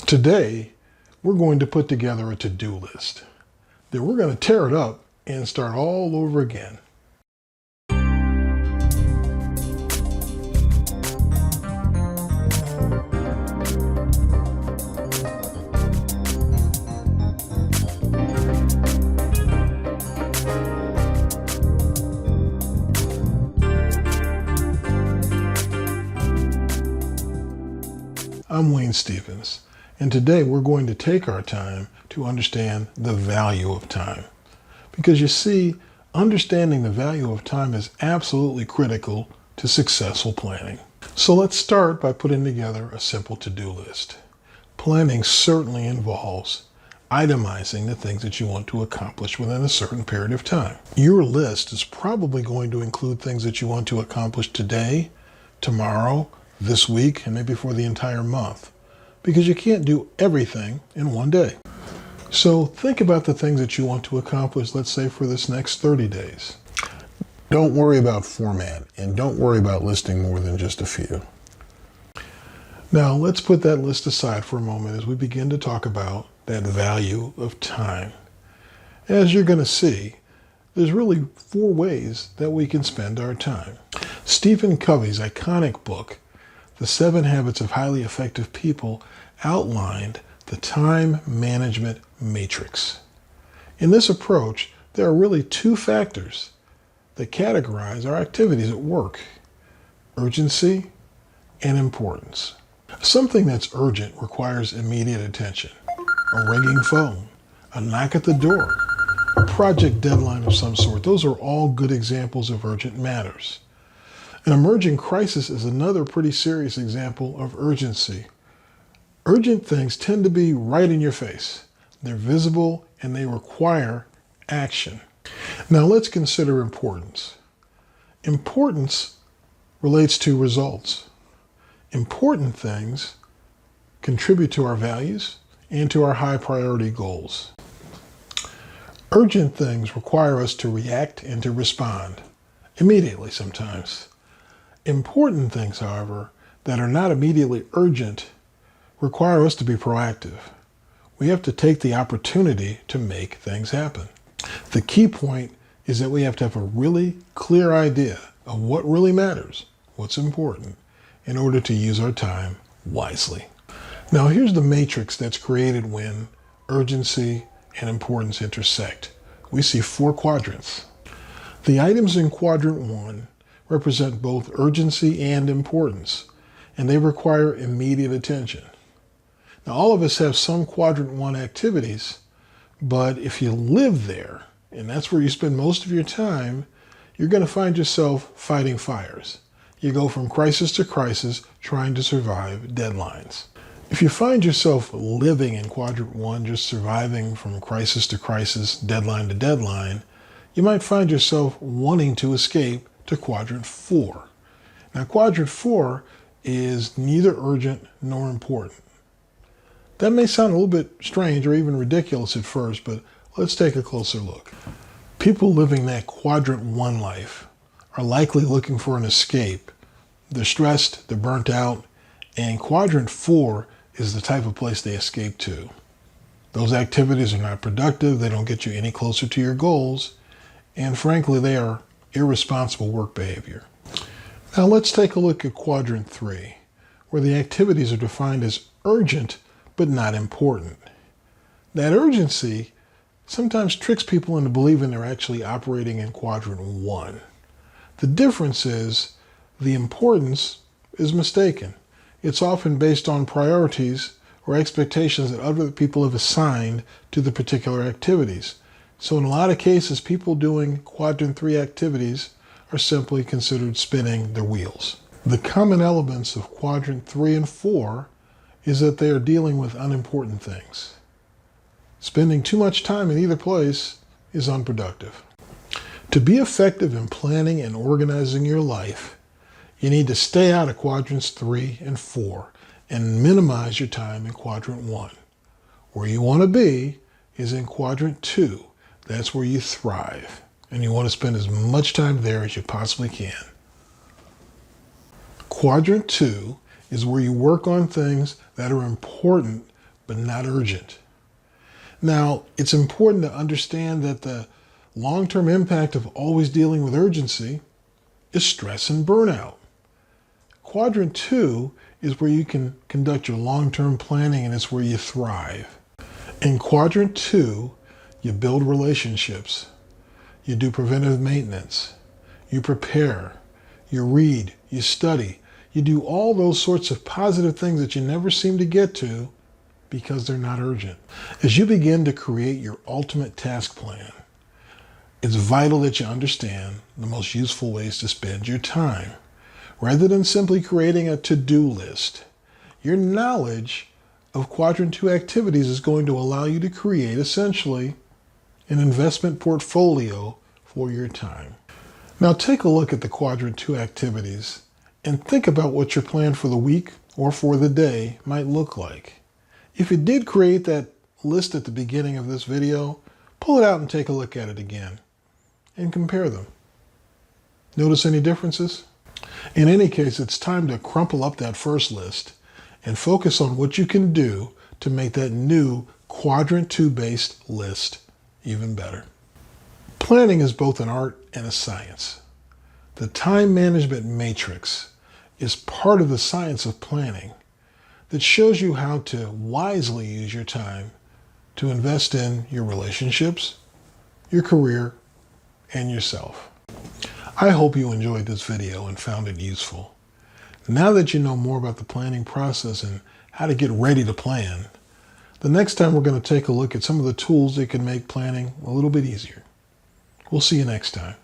Today, we're going to put together a to-do list. Then we're going to tear it up and start all over again. I'm Wayne Stevens, and today we're going to take our time to understand the value of time. Because you see, understanding the value of time is absolutely critical to successful planning. So let's start by putting together a simple to-do list. Planning certainly involves itemizing the things that you want to accomplish within a certain period of time. Your list is probably going to include things that you want to accomplish today, tomorrow, this week, and maybe for the entire month, because you can't do everything in one day. So think about the things that you want to accomplish, let's say for this next 30 days. Don't worry about format, and don't worry about listing more than just a few. Now let's put that list aside for a moment as we begin to talk about that value of time. As you're going to see, there's really 4 ways that we can spend our time. Stephen Covey's iconic book, The 7 Habits of Highly Effective People, outlined the time management matrix. In this approach, there are really 2 factors that categorize our activities at work: urgency and importance. Something that's urgent requires immediate attention. A ringing phone, a knock at the door, a project deadline of some sort. Those are all good examples of urgent matters. An emerging crisis is another pretty serious example of urgency. Urgent things tend to be right in your face. They're visible and they require action. Now let's consider importance. Importance relates to results. Important things contribute to our values and to our high priority goals. Urgent things require us to react and to respond immediately sometimes. Important things, however, that are not immediately urgent require us to be proactive. We have to take the opportunity to make things happen. The key point is that we have to have a really clear idea of what really matters, what's important, in order to use our time wisely. Now here's the matrix that's created when urgency and importance intersect. We see 4 quadrants. The items in quadrant 1 represent both urgency and importance, and they require immediate attention. Now, all of us have some quadrant 1 activities, but if you live there, and that's where you spend most of your time, you're going to find yourself fighting fires. You go from crisis to crisis trying to survive deadlines. If you find yourself living in quadrant 1, just surviving from crisis to crisis, deadline to deadline, you might find yourself wanting to escape to quadrant 4. Now, quadrant 4 is neither urgent nor important. That may sound a little bit strange or even ridiculous at first, but let's take a closer look. People living that quadrant 1 life are likely looking for an escape. They're stressed, they're burnt out, and quadrant 4 is the type of place they escape to. Those activities are not productive, they don't get you any closer to your goals, and frankly, they are irresponsible work behavior. Now let's take a look at quadrant 3, where the activities are defined as urgent but not important. That urgency sometimes tricks people into believing they're actually operating in quadrant 1. The difference is the importance is mistaken. It's often based on priorities or expectations that other people have assigned to the particular activities. So in a lot of cases, people doing quadrant 3 activities are simply considered spinning their wheels. The common elements of quadrant 3 and 4 is that they are dealing with unimportant things. Spending too much time in either place is unproductive. To be effective in planning and organizing your life, you need to stay out of quadrants 3 and 4 and minimize your time in quadrant 1. Where you want to be is in quadrant 2. That's where you thrive, and you want to spend as much time there as you possibly can. Quadrant 2 is where you work on things that are important but not urgent. Now, it's important to understand that the long-term impact of always dealing with urgency is stress and burnout. Quadrant 2 is where you can conduct your long-term planning, and it's where you thrive. In Quadrant 2, you build relationships, you do preventive maintenance, you prepare, you read, you study, you do all those sorts of positive things that you never seem to get to because they're not urgent. As you begin to create your ultimate task plan, it's vital that you understand the most useful ways to spend your time. Rather than simply creating a to-do list, your knowledge of Quadrant 2 activities is going to allow you to create, essentially, an investment portfolio for your time. Now take a look at the Quadrant 2 activities and think about what your plan for the week or for the day might look like. If you did create that list at the beginning of this video, pull it out and take a look at it again and compare them. Notice any differences? In any case, it's time to crumple up that first list and focus on what you can do to make that new Quadrant 2 based list even better. Planning is both an art and a science. The time management matrix is part of the science of planning that shows you how to wisely use your time to invest in your relationships, your career, and yourself. I hope you enjoyed this video and found it useful. Now that you know more about the planning process and how to get ready to plan, the next time we're going to take a look at some of the tools that can make planning a little bit easier. We'll see you next time.